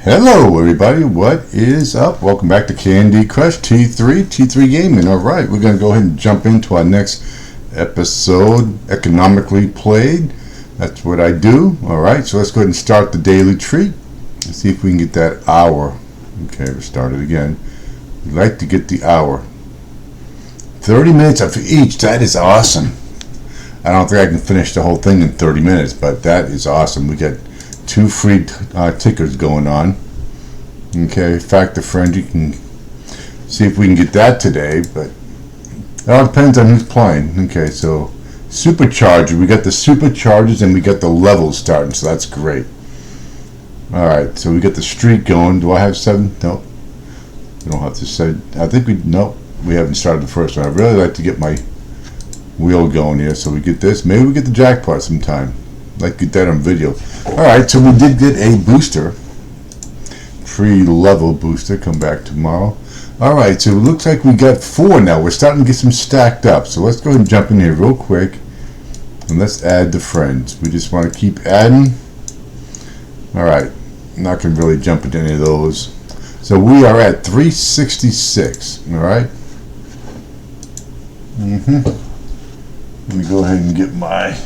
Hello everybody, what is up? Welcome back to Candy Crush T3 Gaming. Alright, we're going to go ahead and jump into our next episode, Economically Played. That's what I do. Alright, so let's go ahead and start the daily treat. Let's see if we can get that hour. Okay, we'll start it again. We'd like to get the hour. 30 minutes for each, that is awesome. I don't think I can finish the whole thing in 30 minutes, but that is awesome. We got 2 free tickers going on. Okay, Factor Friend, you can see if we can get that today, but it all depends on who's playing. Okay, so Supercharger, we got the Superchargers and we got the levels starting, so that's great. Alright, so we got the streak going. Do I have 7? No. We don't have to say. I think we haven't started the first one. I'd really like to get my wheel going here so we get this. Maybe we get the jackpot sometime. Like get that on video. Alright, so we did get a booster. Free level booster. Come back tomorrow. Alright, so it looks like we got 4 now. We're starting to get some stacked up. So let's go ahead and jump in here real quick. And let's add the friends. We just want to keep adding. Alright. I'm not going to really jump into any of those. So we are at 366. Alright. Let me go ahead and get my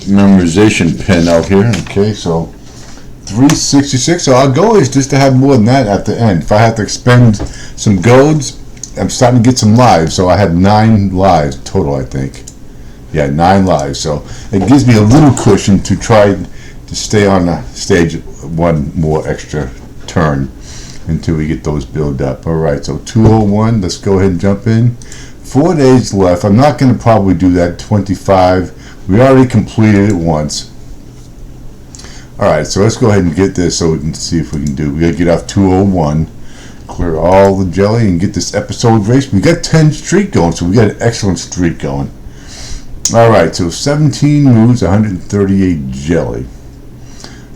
memorization pen out here. Okay, so 366. So our goal is just to have more than that at the end. If I have to expend some golds, I'm starting to get some lives. So I have 9 lives total, I think. Yeah, 9 lives. So it gives me a little cushion to try to stay on the stage one more extra turn until we get those build up. Alright, so 201. Let's go ahead and jump in. 4 days left. I'm not going to probably do that. 25. We already completed it once. Alright, so let's go ahead and get this so we can see if we can do. We got to get off 201. Clear all the jelly and get this episode race. We got 10 streak going, so we got an excellent streak going. Alright, so 17 moves, 138 jelly.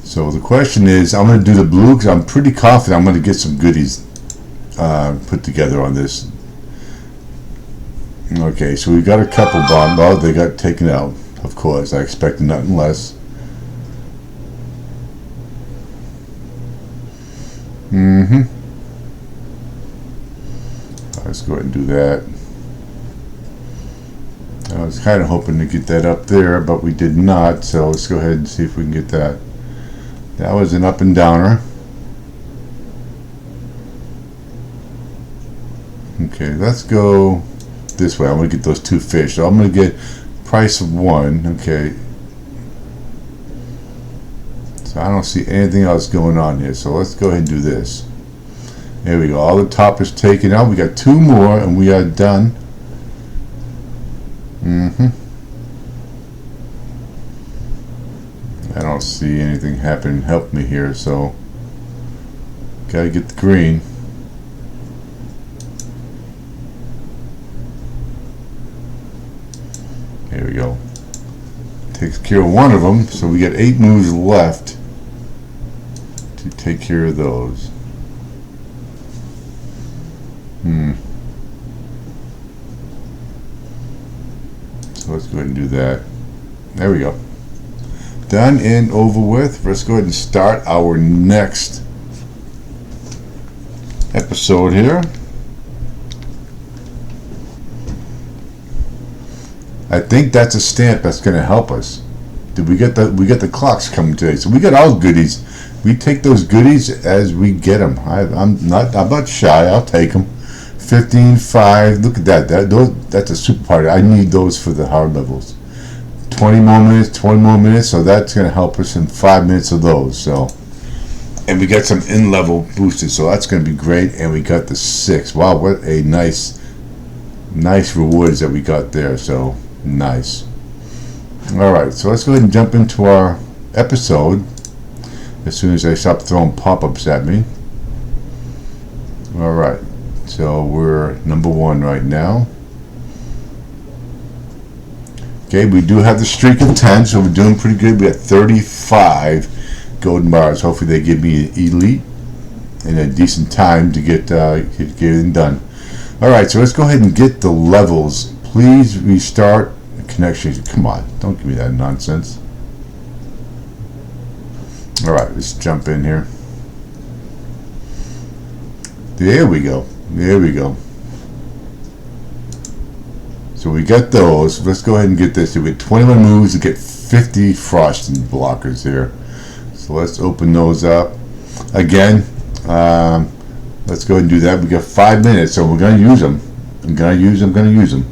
So the question is, I'm going to do the blue because I'm pretty confident I'm going to get some goodies put together on this. Okay, so we got a couple bomb. Oh, they got taken out. Of course, I expected nothing less. Let's go ahead and do that. I was kind of hoping to get that up there, but we did not. So let's go ahead and see if we can get that. That was an up and downer. Okay, let's go this way. I'm going to get those 2 fish. So I'm going to get price of 1. Okay. So I don't see anything else going on here. So let's go ahead and do this. There we go. All the top is taken out. We got 2 more and we are done. I don't see anything happen. Help me here. So gotta get the green. There we go. Takes care of 1 of them, so we got 8 moves left to take care of those. So let's go ahead and do that. There we go. Done and over with. Let's go ahead and start our next episode here. I think that's a stamp that's going to help us. Did we get the clocks coming today? So we got all goodies. We take those goodies as we get them. I'm not shy. I'll take them. 15, 5. Look at that. That's a super party. I need those for the hard levels. 20 more minutes. 20 more minutes. So that's going to help us in 5 minutes of those. So, and we got some in-level boosters. So that's going to be great. And we got the 6. Wow, what a nice rewards that we got there. So. Nice. Alright, so let's go ahead and jump into our episode as soon as they stop throwing pop-ups at me. Alright, so we're number 1 right now. Okay, we do have the streak of 10, so we're doing pretty good. We got 35 golden bars. Hopefully they give me an elite in a decent time to get it done. Alright, so let's go ahead and get the levels. Please restart connection. Come on, don't give me that nonsense. Alright, let's jump in here. There we go. There we go. So we got those. Let's go ahead and get this. We get 21 moves to get 50 frost blockers here. So let's open those up. Again, let's go ahead and do that. We got 5 minutes, so we're going to use them. I'm going to use them.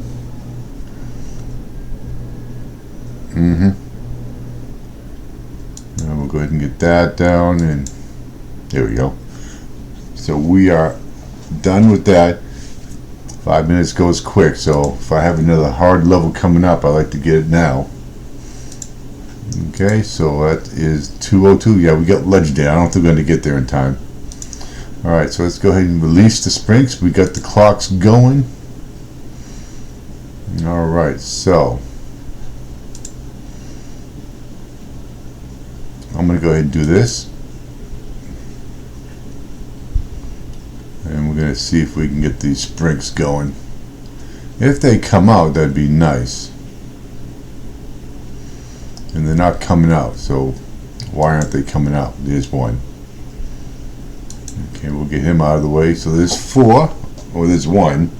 And we'll go ahead and get that down, and there we go. So we are done with that. 5 minutes goes quick, so if I have another hard level coming up, I like to get it now. Okay, so that is 202. Yeah, we got legendary. I don't think we're going to get there in time. Alright, so let's go ahead and release the springs. We got the clocks going. Alright, so I'm going to go ahead and do this. And we're going to see if we can get these springs going. If they come out, that'd be nice. And they're not coming out, so why aren't they coming out? There's one. Okay, we'll get him out of the way. So there's 4, or there's 1.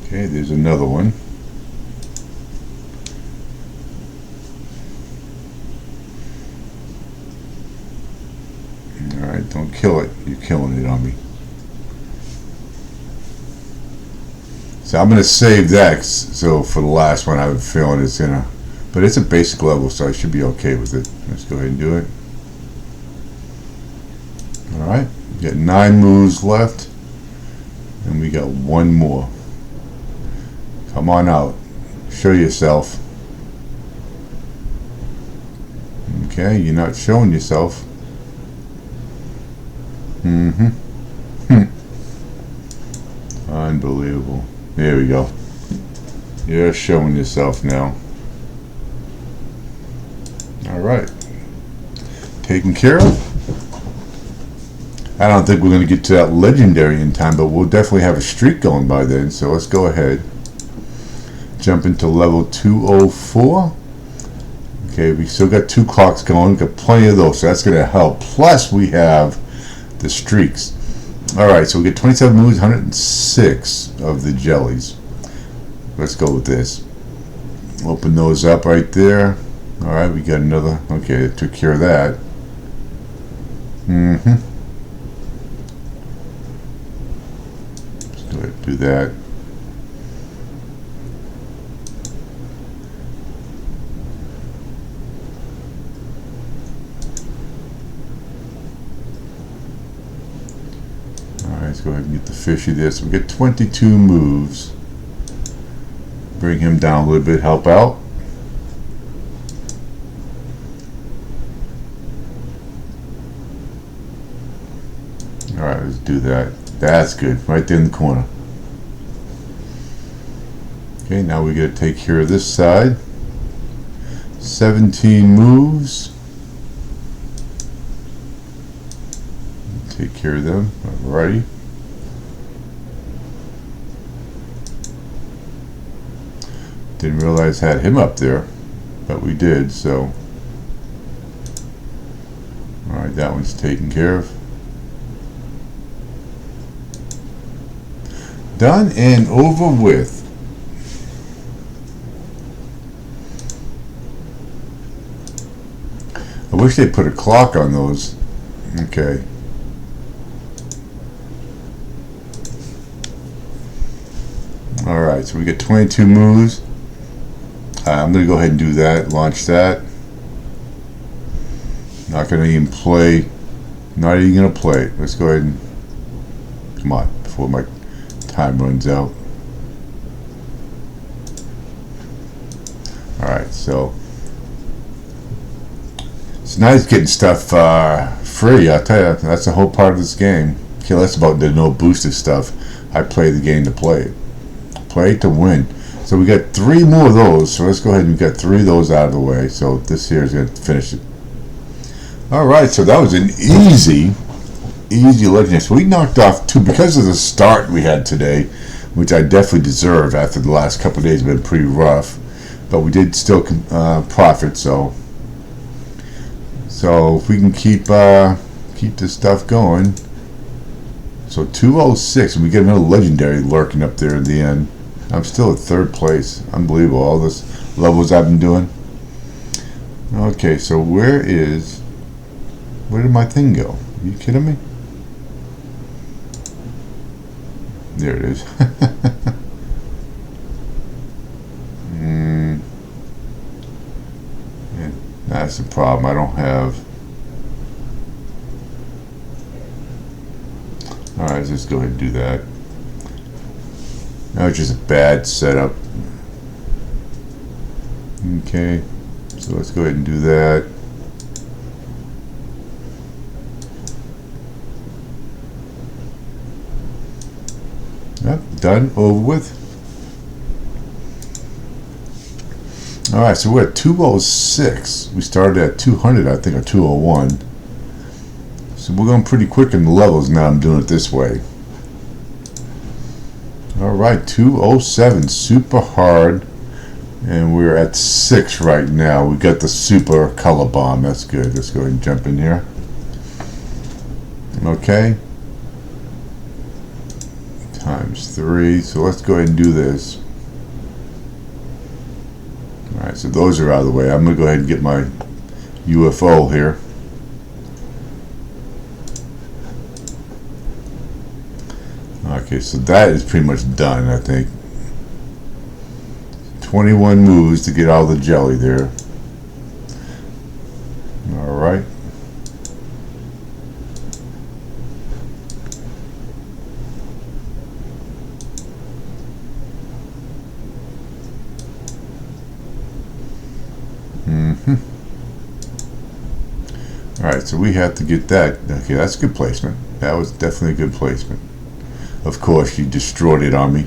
Okay, there's another one. Alright, don't kill it. You're killing it on me. So I'm going to save that, so for the last one I have a feeling it's going to, but it's a basic level, so I should be okay with it. Let's go ahead and do it. Alright, we got 9 moves left, and we got 1 more. Come on out. Show yourself. Okay, you're not showing yourself. Unbelievable. There we go. You're showing yourself now. Alright. Taken care of. I don't think we're going to get to that legendary in time, but we'll definitely have a streak going by then. So let's go ahead. Jump into level 204. Okay, we still got 2 clocks going. We've got plenty of those, so that's going to help. Plus, we have the streaks. Alright, so we get 27 moves, 106 of the jellies. Let's go with this. Open those up right there. Alright, we got another. Okay, it took care of that. Let's go ahead and do that. Let's go ahead and get the fishy there. So we get 22 moves. Bring him down a little bit, help out. Alright, let's do that. That's good. Right there in the corner. Okay, now we got to take care of this side. 17 moves. Take care of them. Alrighty. Didn't realize I had him up there, but we did, so. Alright, that one's taken care of. Done and over with. I wish they put a clock on those. Okay. Alright, so we get 22 moves. I'm going to go ahead and do that. Launch that. Not going to even play. Not even going to play it. Let's go ahead and. Come on, before my time runs out. Alright, so. It's nice getting stuff free. I'll tell you, that's the whole part of this game. Okay, that's about the no boosted stuff. I play the game to play it. Play to win. So we got 3 more of those. So let's go ahead and we got 3 of those out of the way. So this here is going to finish it. Alright, so that was an easy legendary. So we knocked off 2 because of the start we had today, which I definitely deserve after the last couple of days have been pretty rough. but we did still profit. So if we can keep this stuff going. So 206, and we get another legendary lurking up there in the end. I'm still at third place. Unbelievable, all this levels I've been doing. Okay, so where did my thing go? Are you kidding me? There it is. Yeah, that's the problem. I don't have. Alright, let's just go ahead and do that. Now it's just a bad setup. Okay, so let's go ahead and do that. Yep, done, over with. Alright, so we're at 206. We started at 200, I think, or 201. So we're going pretty quick in the levels now. I'm doing it this way. Alright, 207, super hard. And we're at 6 right now. We got the super color bomb. That's good. Let's go ahead and jump in here. Okay. Times 3. So let's go ahead and do this. Alright, so those are out of the way. I'm going to go ahead and get my UFO here. Okay, so that is pretty much done, I think. 21 moves to get all the jelly there. Alright. Alright, so we have to get that. Okay, that's a good placement. That was definitely a good placement. Of course, you destroyed it on me.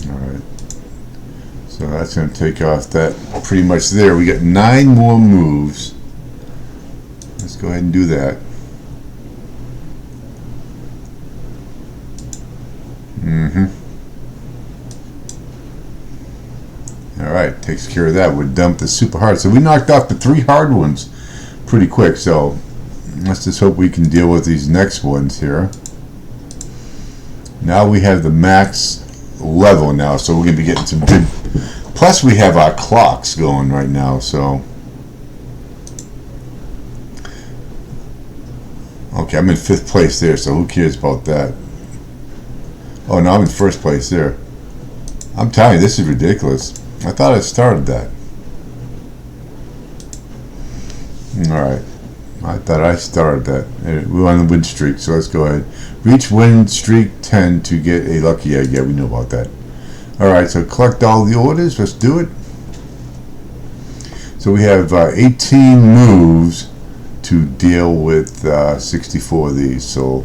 Alright. So that's going to take off that pretty much there. We got 9 more moves. Let's go ahead and do that. Alright, takes care of that. We dumped the super hard. So we knocked off the 3 hard ones pretty quick. So let's just hope we can deal with these next ones here. Now we have the max level now. So we're going to be getting some good. Plus we have our clocks going right now. So. Okay, I'm in 5th place there. So who cares about that? Oh, no, I'm in 1st place there. I'm telling you, this is ridiculous. I thought I started that. Alright. I thought I started that. We're on the win streak, so let's go ahead. Reach win streak 10 to get a lucky egg. Yeah, we know about that. Alright, so collect all the orders. Let's do it. So we have 18 moves to deal with 64 of these. So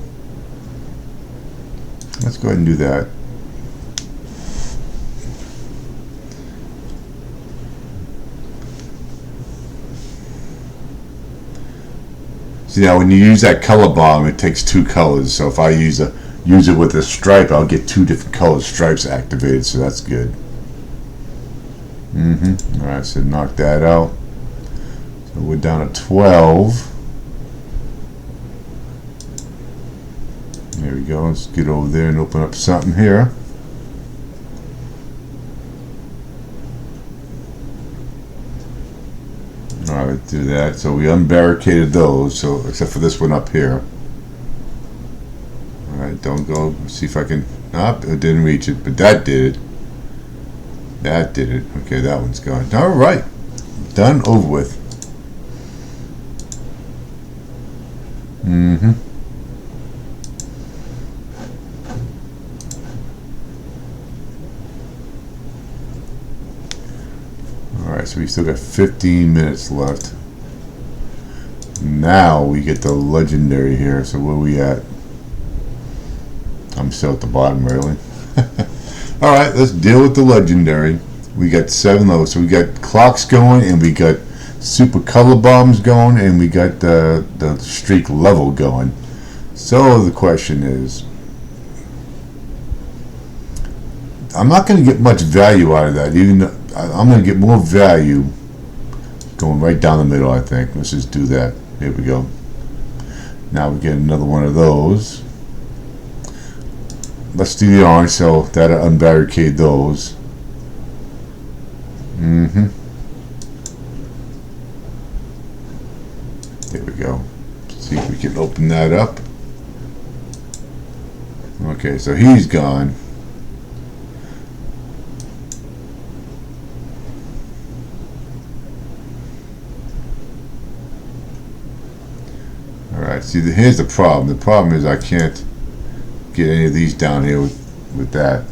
let's go ahead and do that. See, now when you use that color bomb, it takes 2 colors. So if I use it with a stripe, I'll get 2 different color stripes activated. So that's good. Alright, so knock that out. So we're down to 12. There we go. Let's get over there and open up something here. Alright, do that. So we unbarricaded those, so except for this one up here. Alright, don't go. See if I can. Nope, it didn't reach it, but that did it. That did it. Okay, that one's gone. Alright. Done, over with. Alright, so we still got 15 minutes left. Now we get the legendary here. So where are we at? I'm still at the bottom, really. Alright, let's deal with the legendary. We got 7 levels. So we got clocks going, and we got super color bombs going, and we got the streak level going. So the question is, I'm not going to get much value out of that. Even though I'm going to get more value going right down the middle, I think. Let's just do that. Here we go. Now we get another one of those. Let's do the orange, so that'll unbarricade those. There we go. See if we can open that up. Okay, so he's gone. Alright, see, here's the problem. The problem is I can't get any of these down here with that.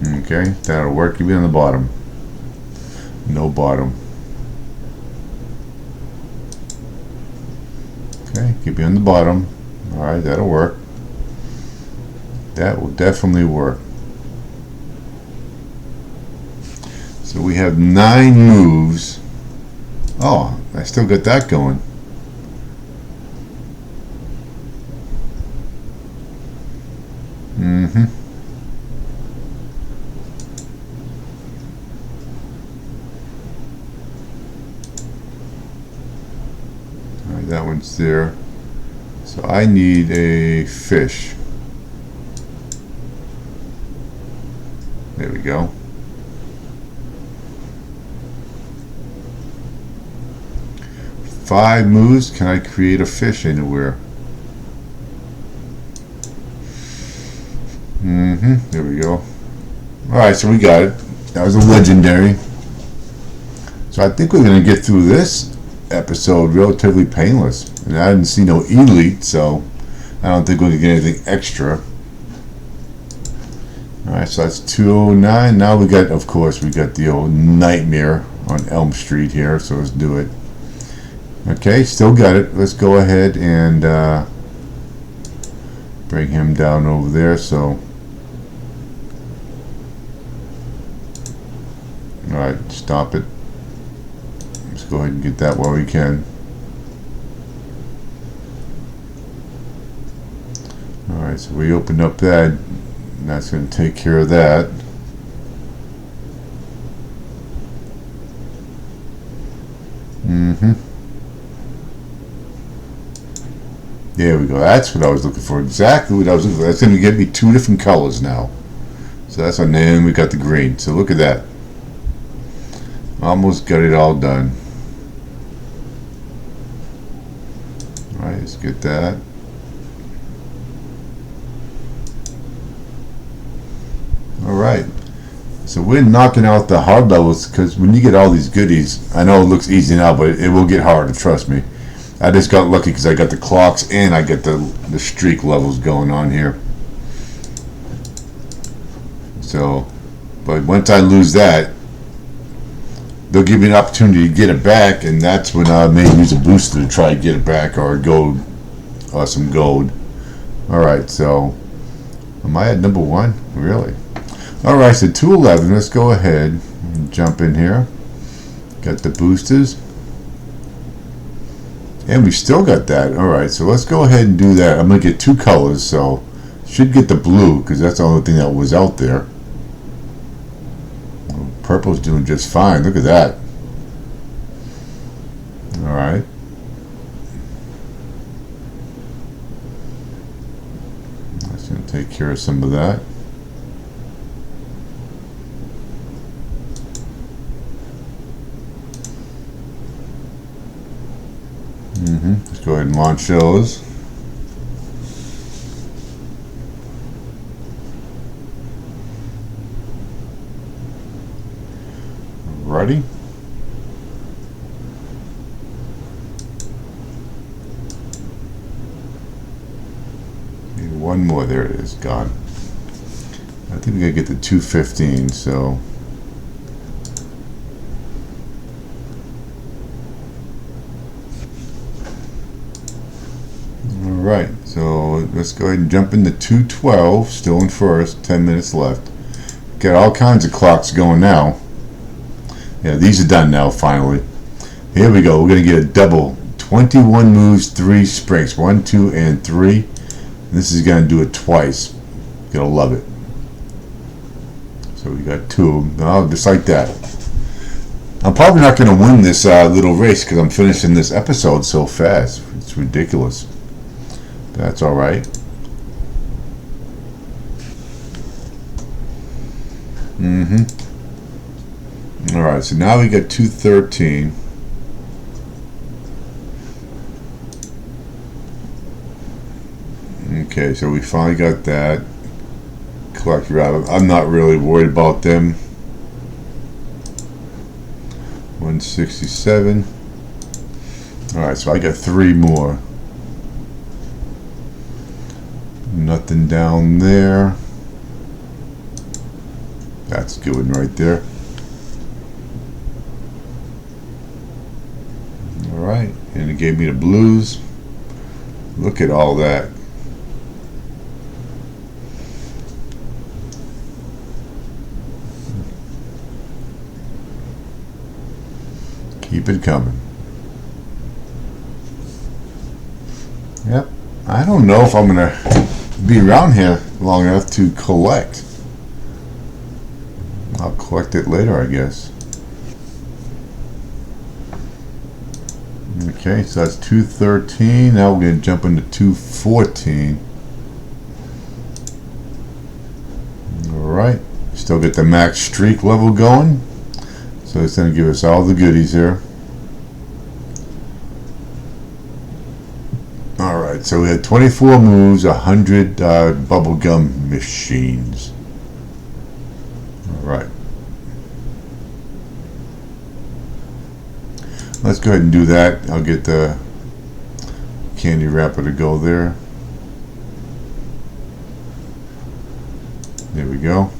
Okay, that'll work. Keep it on the bottom. No bottom. Okay, keep it on the bottom. Alright, that'll work. That will definitely work. So we have 9 moves. Oh, I still got that going. Alright, that one's there. So I need a fish. There we go. Five moves. Can I create a fish anywhere? There we go. Alright, so we got it. That was a legendary. So I think we're going to get through this episode relatively painless. And I didn't see no elite, so I don't think we're going to get anything extra. Alright, so that's 209. Now we got, of course, we got the old nightmare on Elm Street here, so let's do it. Okay, still got it. Let's go ahead and bring him down over there. So, alright, stop it. Let's go ahead and get that while we can. Alright, so we opened up that. And that's going to take care of that. There we go. That's what I was looking for. Exactly what I was looking for. That's going to give me 2 different colors now. So that's on there, and we got the green. So look at that. Almost got it all done. Alright, let's get that. Alright. So we're knocking out the hard levels, because when you get all these goodies, I know it looks easy now, but it will get harder, trust me. I just got lucky because I got the clocks and I get the streak levels going on here. So, but once I lose that, they'll give me an opportunity to get it back, and that's when I may use a booster to try to get it back, or gold, or some gold. Alright, so am I at number 1? Really? Alright, so 211. Let's go ahead and jump in here. Got the boosters. And we still got that. Alright, so let's go ahead and do that. I'm going to get 2 colors, so should get the blue, because that's the only thing that was out there. Purple's doing just fine. Look at that. Alright. That's going to take care of some of that. Let's go ahead and launch those. Ready? Need one more. There it is. Gone. I think we gotta get the 215. So. Alright, so let's go ahead and jump into 212, still in first, 10 minutes left. got all kinds of clocks going now. Yeah, these are done now, finally. Here we go. We're going to get a double. 21 moves, 3 springs. 1, 2, and 3. This is going to do it twice. You're going to love it. So we got 2. Oh, just like that. I'm probably not going to win this little race because I'm finishing this episode so fast. It's ridiculous. That's alright. Alright, so now we got 213. Okay, so we finally got that. Collect rabbit. I'm not really worried about them. 167. Alright, so I got 3 more. Nothing down there. That's a good one right there. Alright, and it gave me the blues. Look at all that. Keep it coming. Yep. I don't know if I'm going to be around here long enough to collect. I'll collect it later, I guess. Okay, so that's 213. Now we're going to jump into 214. Alright. Still get the max streak level going. So it's going to give us all the goodies here. Alright, so we had 24 moves, 100 bubblegum machines. Alright. Let's go ahead and do that. I'll get the candy wrapper to go there. There we go.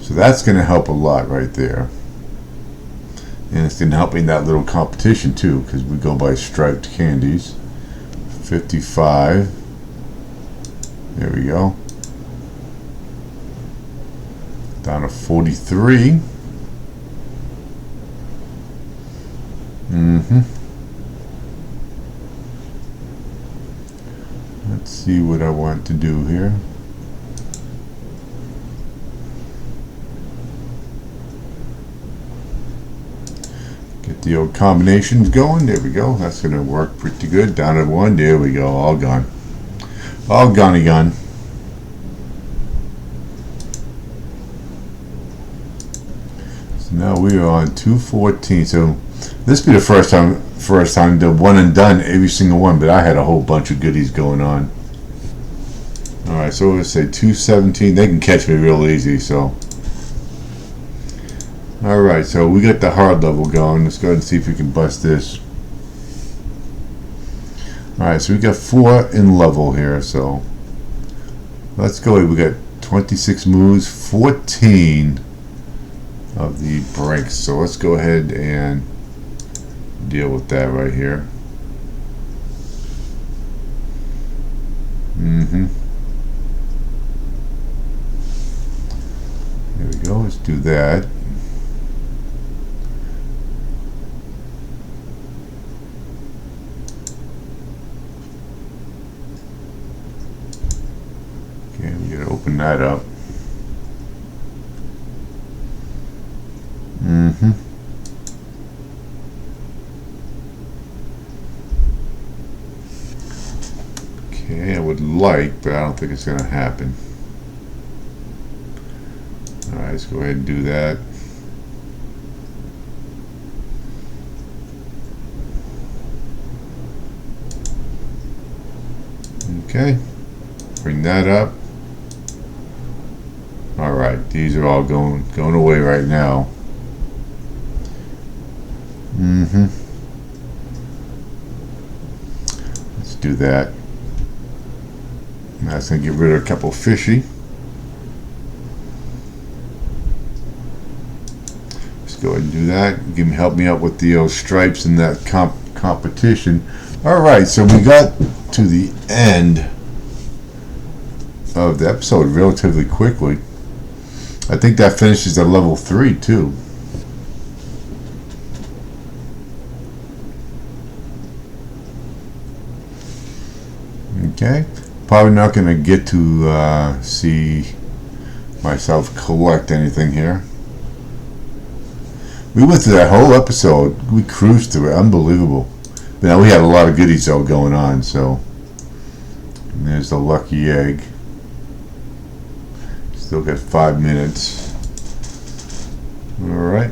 So that's going to help a lot right there. And it's going to help in that little competition too, because we go by striped candies. 55. There we go. Down to 43. Let's see what I want to do here. Get the old combinations going. There we go. That's going to work pretty good. Down to 1. There we go. All gone. All gone. So now we are on 214. So this will be the first time the one and done every single one, but I had a whole bunch of goodies going on. Alright, so let's say 217. They can catch me real easy, so. Alright, so we got the hard level going. Let's go ahead and see if we can bust this. Alright, so we got 4 in level here, so let's go ahead. We got 26 moves, 14 of the breaks. So let's go ahead and deal with that right here. There we go. Let's do that. Okay, we gotta open that up. Okay, I would like, but I don't think it's gonna happen. Alright, let's go ahead and do that. Okay, bring that up. Alright, these are all going away right now. Let's do that. That's going to get rid of a couple fishy. Let's go ahead and do that. Help me out with the stripes in that competition. Alright, so we got to the end of the episode relatively quickly. I think that finishes at level 3 too. Okay, probably not going to get to see myself collect anything here. We went through that whole episode. We cruised through it. Unbelievable. But now we had a lot of goodies though going on. So and there's the lucky egg. Still got 5 minutes. All right.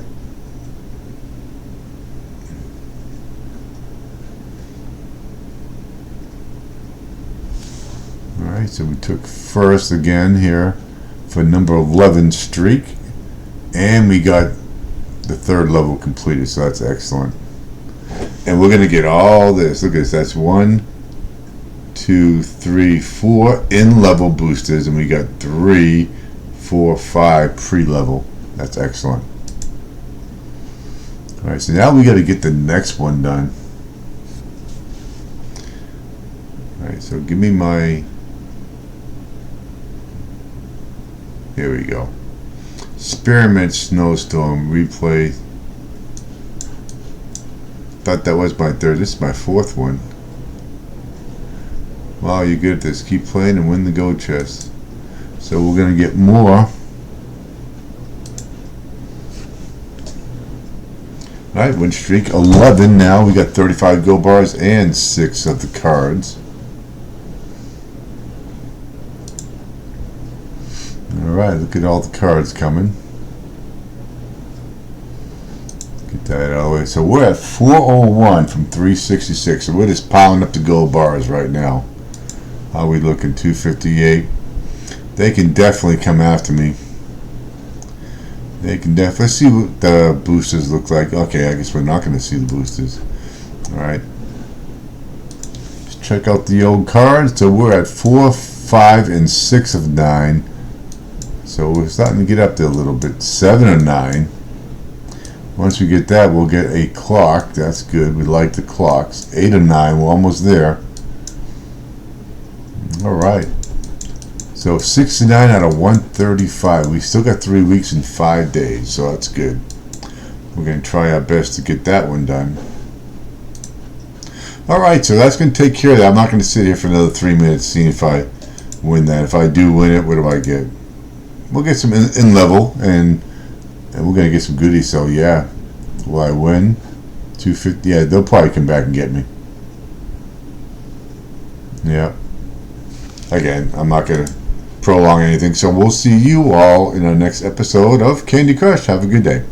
All right. So we took first again here for number 11 streak, and we got the 3rd level completed, so that's excellent. And we're gonna get all this. Look at this. That's 1, 2, 3, 4 in level boosters, and we got 3, 4, 5 pre-level. That's excellent. All right, so now we got to get the next one done. All right, so give me my. Here we go. Spearmint Snowstorm replay. Thought that was my 3rd. This is my 4th one. Wow, you're good at this. Keep playing and win the gold chest. So we're gonna get more. Alright, win streak 11 now. We got 35 gold bars and 6 of the cards. Alright, look at all the cards coming. Get that out of the way. So we're at 401 from 366. So we're just piling up the gold bars right now. How are we looking? 258. They can definitely come after me. They can definitely. Let's see what the boosters look like. Okay, I guess we're not going to see the boosters. Alright. Let's check out the old cards. So we're at 4, 5, and 6 of 9. So we're starting to get up there a little bit. 7 of 9. Once we get that, we'll get a clock. That's good. We like the clocks. 8 of 9. We're almost there. Alright. So 69 out of 135. We still got 3 weeks and 5 days. So that's good. We're going to try our best to get that one done. Alright, so that's going to take care of that. I'm not going to sit here for another 3 minutes seeing if I win that. If I do win it, what do I get? We'll get some in level, and we're going to get some goodies. So yeah, will I win? 250. Yeah, they'll probably come back and get me. Yeah. Again, I'm not going to prolong anything. So we'll see you all in our next episode of Candy Crush. Have a good day.